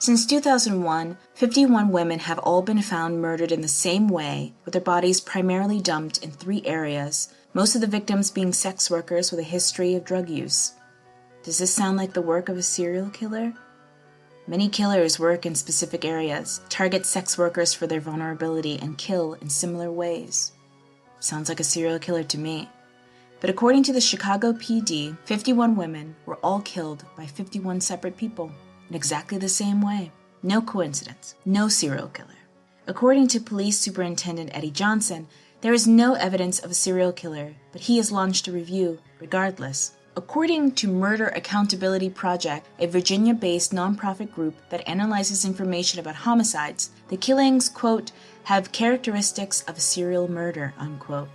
Since 2001, 51 women have all been found murdered in the same way, with their bodies primarily dumped in 3 areas, most of the victims being sex workers with a history of drug use. Does this sound like the work of a serial killer? Many killers work in specific areas, target sex workers for their vulnerability, and kill in similar ways. Sounds like a serial killer to me. But according to the Chicago PD, 51 women were all killed by 51 separate people in exactly the same way. No coincidence. No serial killer. According to Police Superintendent Eddie Johnson, there is no evidence of a serial killer, but he has launched a review regardless. According to Murder Accountability Project, a Virginia-based nonprofit group that analyzes information about homicides, the killings, quote, have characteristics of a serial murder, unquote.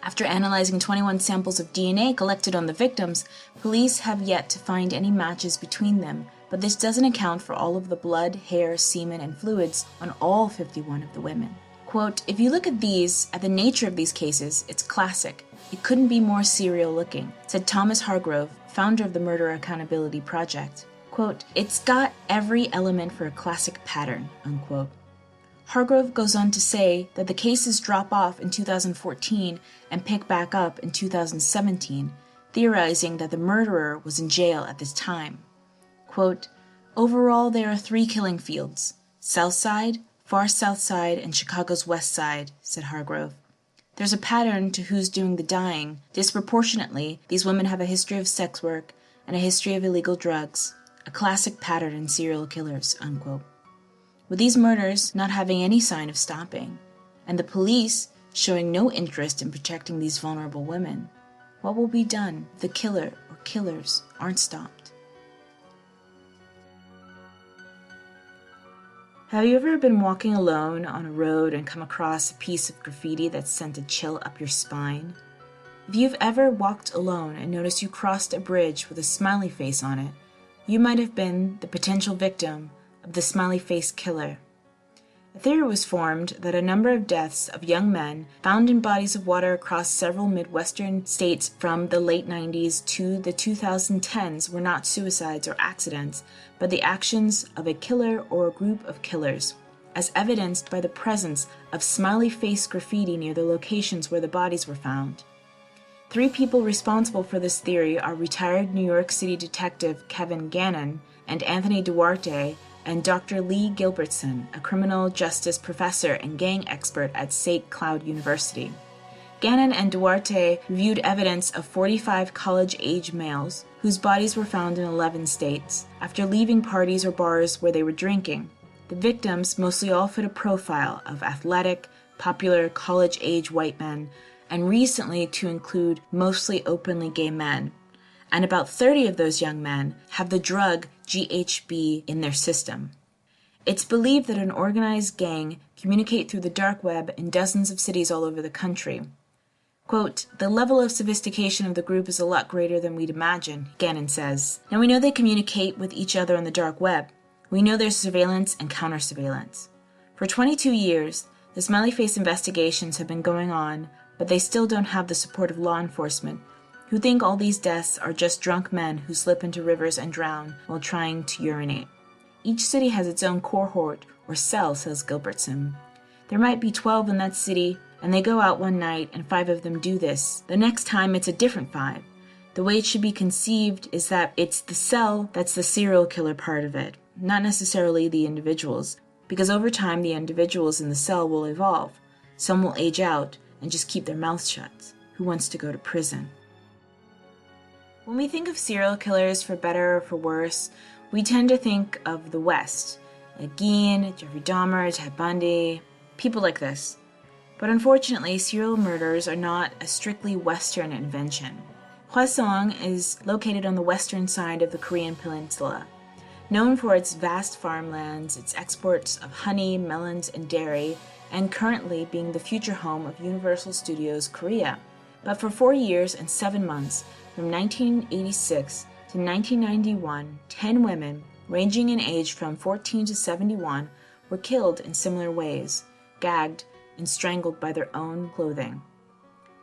After analyzing 21 samples of DNA collected on the victims, police have yet to find any matches between them, but this doesn't account for all of the blood, hair, semen, and fluids on all 51 of the women. Quote, if you look at the nature of these cases, it's classic. It couldn't be more serial looking, said Thomas Hargrove, founder of the Murder Accountability Project. Quote, it's got every element for a classic pattern, unquote. Hargrove goes on to say that the cases drop off in 2014 and pick back up in 2017, theorizing that the murderer was in jail at this time. Quote, overall, there are 3 killing fields, South Side, Far South Side, and Chicago's West Side, said Hargrove. There's a pattern to who's doing the dying. Disproportionately, these women have a history of sex work and a history of illegal drugs, a classic pattern in serial killers, unquote. With these murders not having any sign of stopping, and the police showing no interest in protecting these vulnerable women, what will be done if the killer or killers aren't stopped? Have you ever been walking alone on a road and come across a piece of graffiti that sent a chill up your spine? If you've ever walked alone and noticed you crossed a bridge with a smiley face on it, you might have been the potential victim of the smiley face killer. A theory was formed that a number of deaths of young men found in bodies of water across several Midwestern states from the late 90s to the 2010s were not suicides or accidents, but the actions of a killer or a group of killers, as evidenced by the presence of smiley face graffiti near the locations where the bodies were found. 3 people responsible for this theory are retired New York City detective Kevin Gannon and Anthony Duarte, and Dr. Lee Gilbertson, a criminal justice professor and gang expert at St. Cloud University. Gannon and Duarte reviewed evidence of 45 college-age males whose bodies were found in 11 states after leaving parties or bars where they were drinking. The victims mostly all fit a profile of athletic, popular, college-age white men, and recently to include mostly openly gay men. And about 30 of those young men have the drug GHB in their system. It's believed that an organized gang communicate through the dark web in dozens of cities all over the country. Quote, the level of sophistication of the group is a lot greater than we'd imagine, Gannon says. Now we know they communicate with each other on the dark web. We know there's surveillance and counter-surveillance. For 22 years, the smiley face investigations have been going on, but they still don't have the support of law enforcement, who think all these deaths are just drunk men who slip into rivers and drown while trying to urinate. Each city has its own cohort or cell, says Gilbertson. There might be 12 in that city, and they go out one night and 5 of them do this. The next time it's a different 5. The way it should be conceived is that it's the cell that's the serial killer part of it, not necessarily the individuals, because over time the individuals in the cell will evolve. Some will age out and just keep their mouths shut. Who wants to go to prison? When we think of serial killers, for better or for worse, we tend to think of the West, like Gein, Jeffrey Dahmer, Ted Bundy, people like this. But unfortunately, serial murders are not a strictly Western invention. HWASEONG is located on the western side of the Korean peninsula. Known for its vast farmlands, its exports of honey, melons, and dairy, and currently being the future home of Universal Studios Korea. But for 4 years and 7 months, from 1986 to 1991, 10 women, ranging in age from 14 to 71, were killed in similar ways, gagged and strangled by their own clothing.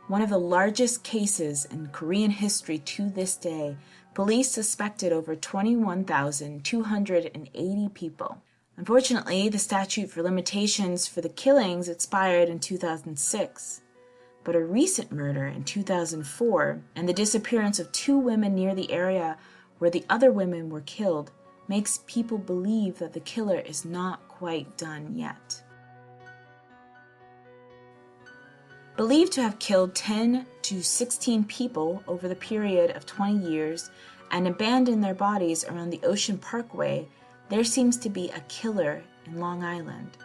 One of the largest cases in Korean history to this day, Police suspected over 21,280 people. Unfortunately, the statute for limitations for the killings expired in 2006. But a recent murder in 2004 and the disappearance of 2 women near the area where the other women were killed makes people believe that the killer is not quite done yet. Believed to have killed 10 to 16 people over the period of 20 years and abandoned their bodies around the Ocean Parkway, there seems to be a killer in Long Island.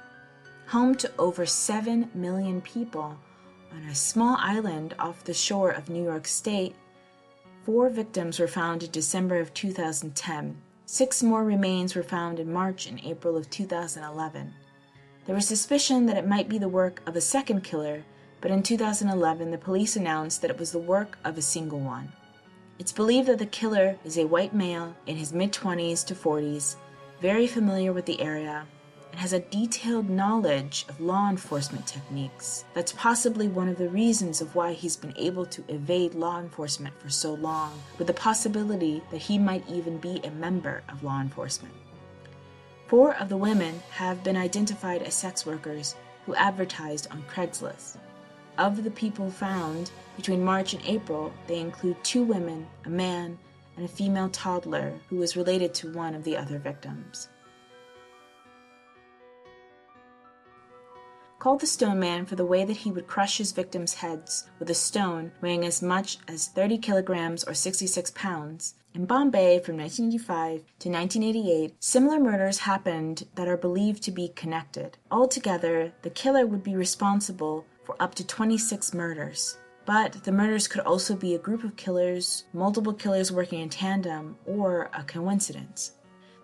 Home to over 7 million people on a small island off the shore of New York State, 4 victims were found in December of 2010. 6 more remains were found in March and April of 2011. There was suspicion that it might be the work of a second killer, but in 2011 the police announced that it was the work of a single one. It's believed that the killer is a white male in his mid-20s to 40s, very familiar with the area, and has a detailed knowledge of law enforcement techniques. That's possibly one of the reasons of why he's been able to evade law enforcement for so long, with the possibility that he might even be a member of law enforcement. 4 of the women have been identified as sex workers who advertised on CRAIGSLIST. Of the people found between March and April, they include 2 women, a man, and a female toddler who was related to one of the other victims. Called the Stoneman for the way that he would crush his victims' heads with a stone weighing as much as 30 kilograms or 66 pounds, in Bombay from 1985 to 1988, similar murders happened that are believed to be connected. Altogether, the killer would be responsible for up to 26 murders. But the murders could also be a group of killers, multiple killers working in tandem, or a coincidence.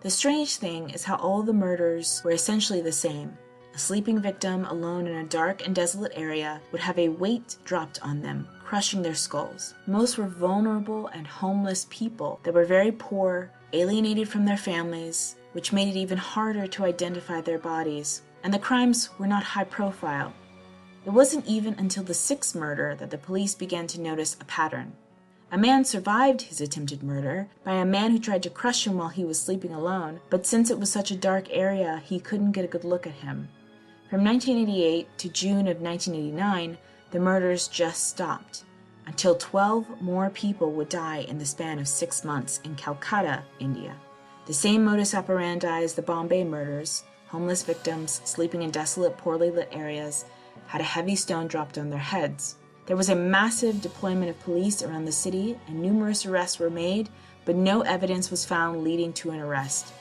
The strange thing is how all the murders were essentially the same. A sleeping victim alone in a dark and desolate area would have a weight dropped on them, crushing their skulls. Most were vulnerable and homeless people that were very poor, alienated from their families, which made it even harder to identify their bodies. And the crimes were not high profile. It wasn't even until the 6th murder that the police began to notice a pattern. A man survived his attempted murder by a man who tried to crush him while he was sleeping alone, but since it was such a dark area, he couldn't get a good look at him. From 1988 to June of 1989, the murders just stopped, until 12 more people would die in the span of 6 months in Calcutta, India. The same modus operandi as the Bombay murders, homeless victims sleeping in desolate, poorly lit areas, had a heavy stone dropped on their heads. There was a massive deployment of police around the city and numerous arrests were made, but no evidence was found leading to an arrest.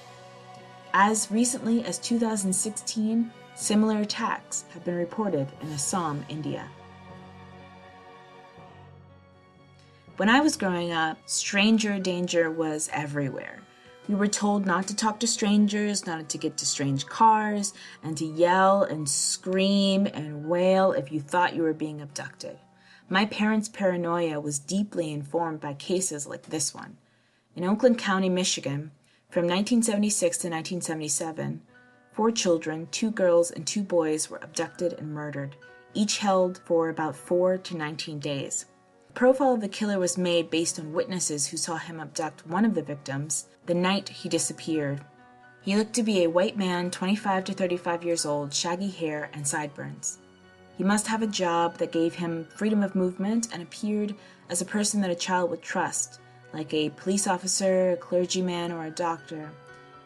As recently as 2016, similar attacks have been reported in Assam, India. When I was growing up, stranger danger was everywhere. We were told not to talk to strangers, not to get to strange cars, and to yell and scream and wail if you thought you were being abducted. My parents' paranoia was deeply informed by cases like this one. In Oakland County, Michigan, from 1976 to 1977, 4 children, 2 girls and 2 boys were abducted and murdered, each held for about 4 to 19 days. The profile of the killer was made based on witnesses who saw him abduct one of the victims the night he disappeared. He looked to be a white man, 25 to 35 years old, shaggy hair and sideburns. He must have a job that gave him freedom of movement and appeared as a person that a child would trust, like a police officer, a clergyman, or a doctor.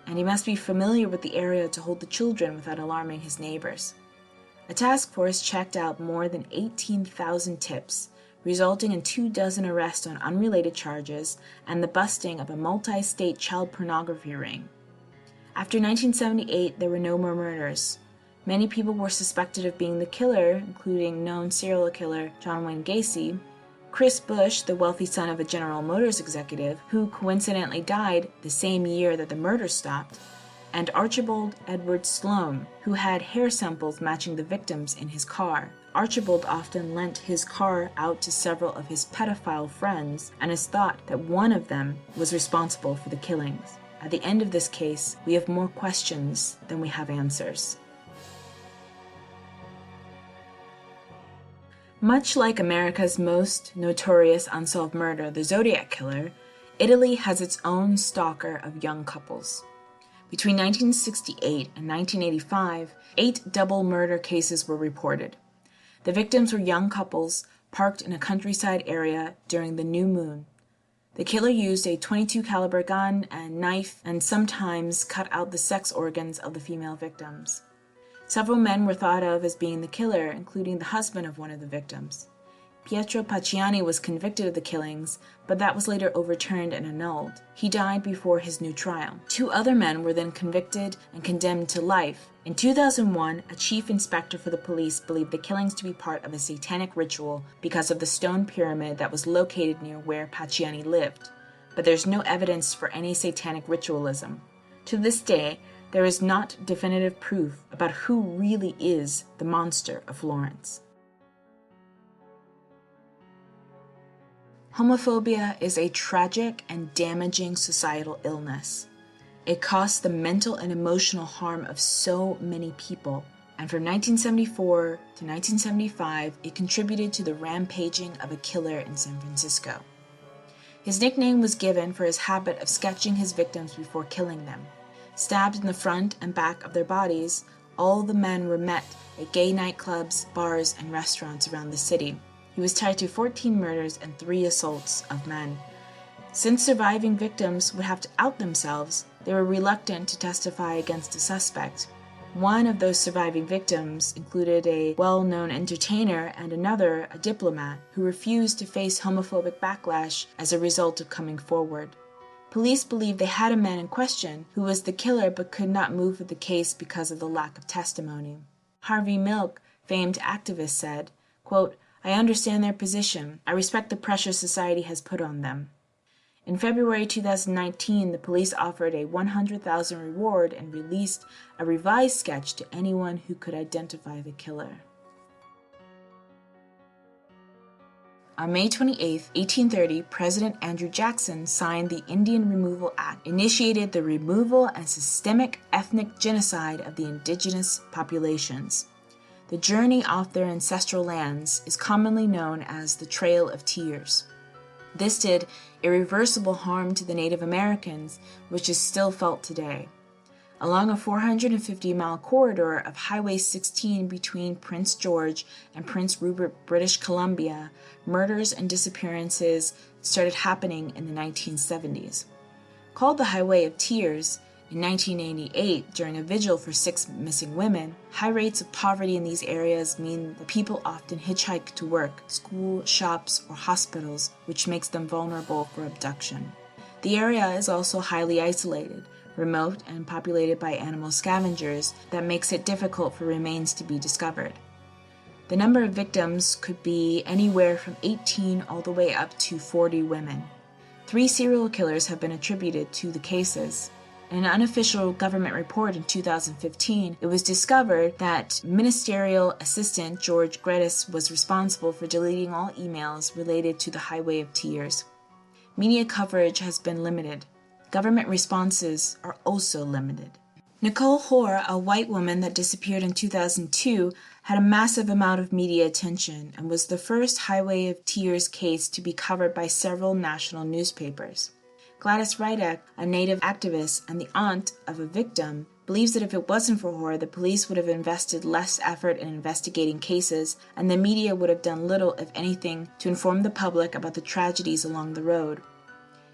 And he must be familiar with the area to hold the children without alarming his neighbors. A task force checked out more than 18,000 tips, resulting in 24 arrests on unrelated charges and the busting of a multi-state child pornography ring. After 1978, there were no more murders. Many people were suspected of being the killer, including known serial killer John Wayne Gacy, Chris Bush, the wealthy son of a General Motors executive, who coincidentally died the same year that the murder stopped, and Archibald Edward Sloan, who had hair samples matching the victims in his car. Archibald often lent his car out to several of his pedophile friends, and is thought that one of them was responsible for the killings. At the end of this case, we have more questions than we have answers. Much like America's most notorious unsolved murder, the Zodiac Killer, Italy has its own stalker of young couples. Between 1968 and 1985, 8 double murder cases were reported. The victims were young couples parked in a countryside area during the new moon. The killer used a .22 caliber gun and knife and sometimes cut out the sex organs of the female victims. Several men were thought of as being the killer, including the husband of one of the victims. Pietro Pacciani was convicted of the killings, but that was later overturned and annulled. He died before his new trial. 2 other men were then convicted and condemned to life. In 2001, a chief inspector for the police believed the killings to be part of a satanic ritual because of the stone pyramid that was located near where Pacciani lived. But there's no evidence for any satanic ritualism. To this day, there is not definitive proof about who really is the monster of Florence. Homophobia is a tragic and damaging societal illness. It caused the mental and emotional harm of so many people, and from 1974 to 1975, it contributed to the rampaging of a killer in San Francisco. His nickname was given for his habit of sketching his victims before killing them. Stabbed in the front and back of their bodies, all the men were met at gay nightclubs, bars, and restaurants around the city. He was tied to 14 murders and 3 assaults of men. Since surviving victims would have to out themselves, they were reluctant to testify against a suspect. One of those surviving victims included a well-known entertainer and another, a diplomat, who refused to face homophobic backlash as a result of coming forward. Police believed they had a man in question who was the killer but could not move with the case because of the lack of testimony. Harvey Milk, famed activist, said, quote, "I understand their position. I respect the pressure society has put on them." In February 2019, the police offered a $100,000 reward and released a revised sketch to anyone who could identify the killer. On May 28, 1830, President Andrew Jackson signed the Indian Removal Act, initiated the removal and systemic ethnic genocide of the indigenous populations. The journey off their ancestral lands is commonly known as the Trail of Tears. This did irreversible harm to the Native Americans, which is still felt today. Along a 450-mile corridor of Highway 16 between Prince George and Prince Rupert, British Columbia, murders and disappearances started happening in the 1970s. Called the Highway of Tears, in 1988, during a vigil for 6 missing women, high rates of poverty in these areas mean that people often hitchhike to work, school, shops, or hospitals, which makes them vulnerable for abduction. The area is also highly isolated, remote, and populated by animal scavengers that makes it difficult for remains to be discovered. The number of victims could be anywhere from 18 all the way up to 40 women. 3 serial killers have been attributed to the cases. In an unofficial government report in 2015, it was discovered that Ministerial Assistant George Gredis was responsible for deleting all emails related to the Highway of Tears. Media coverage has been limited. Government responses are also limited. Nicole Hoare, a white woman that disappeared in 2002, had a massive amount of media attention and was the first Highway of Tears case to be covered by several national newspapers. Gladys Rydak, a Native activist and the aunt of a victim, believes that if it wasn't for Hoare, the police would have invested less effort in investigating cases, and the media would have done little, if anything, to inform the public about the tragedies along the road.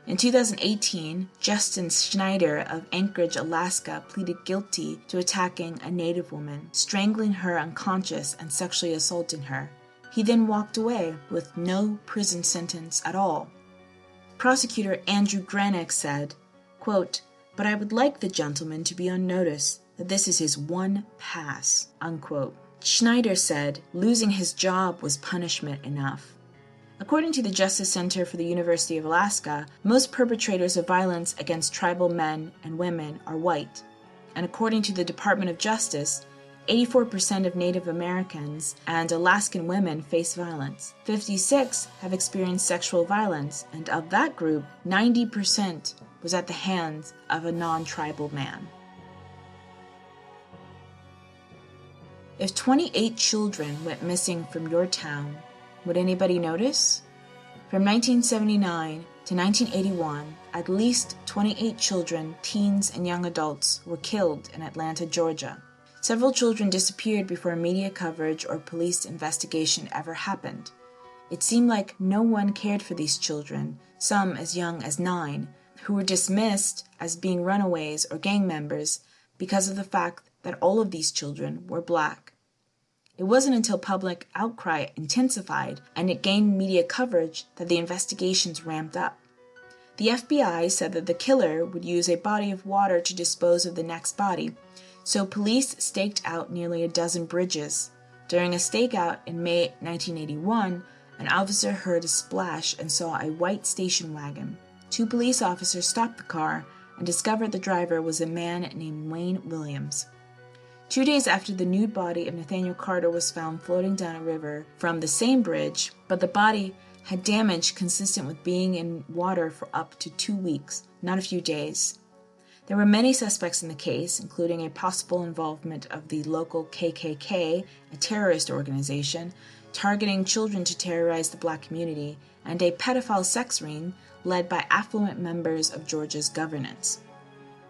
In 2018, Justin Schneider of Anchorage, Alaska, pleaded guilty to attacking a Native woman, strangling her unconscious and sexually assaulting her. He then walked away with no prison sentence at all. Prosecutor Andrew Granick said, quote, "But I would like the gentleman to be on notice that this is his one pass," unquote. Schneider said losing his job was punishment enough. According to the Justice Center for the University of Alaska, most perpetrators of violence against tribal men and women are white. And according to the Department of Justice, 84% of Native Americans and Alaskan women face violence. 56 have experienced sexual violence, and of that group, 90% was at the hands of a non-tribal man. If 28 children went missing from your town, would anybody notice? From 1979 to 1981, at least 28 children, teens, and young adults were killed in Atlanta, Georgia. Several children disappeared before media coverage or police investigation ever happened. It seemed like no one cared for these children, some as young as 9, who were dismissed as being runaways or gang members because of the fact that all of these children were Black. It wasn't until public outcry intensified and it gained media coverage that the investigations ramped up. The FBI said that the killer would use a body of water to dispose of the next body, so police staked out nearly a dozen bridges. During a stakeout in May 1981, an officer heard a splash and saw a white station wagon. 2 police officers stopped the car and discovered the driver was a man named Wayne Williams. 2 days after the nude body of Nathaniel Carter was found floating down a river from the same bridge, but the body had damage consistent with being in water for up to 2 weeks, not a few days. There were many suspects in the case, including a possible involvement of the local KKK, a terrorist organization, targeting children to terrorize the Black community, and a pedophile sex ring led by affluent members of Georgia's governance.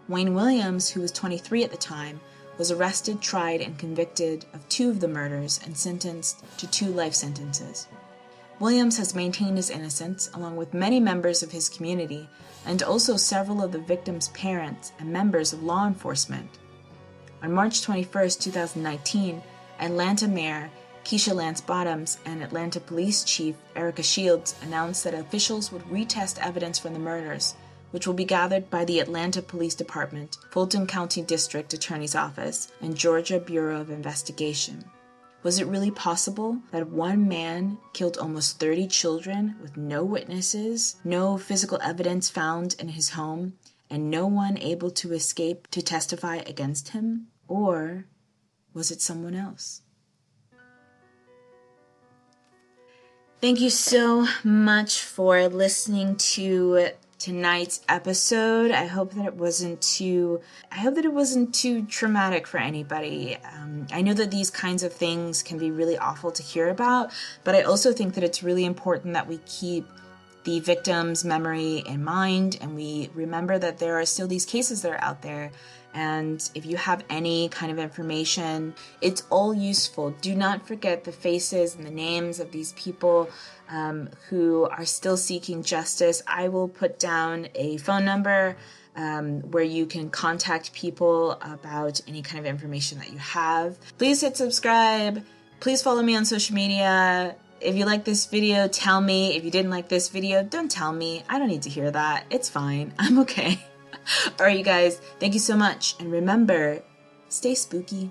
Wayne Williams, who was 23 at the time, was arrested, tried, and convicted of 2 of the murders and sentenced to 2 life sentences. Williams has maintained his innocence, along with many members of his community, and also several of the victims' parents and members of law enforcement. On March 21, 2019, Atlanta Mayor Keisha Lance Bottoms and Atlanta Police Chief Erica Shields announced that officials would retest evidence from the murders, which will be gathered by the Atlanta Police Department, Fulton County District Attorney's Office, and Georgia Bureau of Investigation. Was it really possible that one man killed almost 30 children with no witnesses, no physical evidence found in his home, and no one able to escape to testify against him? Or was it someone else? Thank you so much for listening to tonight's episode. I hope that it wasn't too traumatic for anybody. I know that these kinds of things can be really awful to hear about, but I also think that it's really important that we keep the victim's memory in mind and we remember that there are still these cases that are out there. And if you have any kind of information, it's all useful. Do not forget the faces and the names of these people who are still seeking justice. I will put down a phone number where you can contact people about any kind of information that you have. Please hit subscribe. Please follow me on social media. If you like this video, tell me. If you didn't like this video, don't tell me. I don't need to hear that. It's fine. I'm okay. All right, you guys, thank you so much. And remember, stay spooky.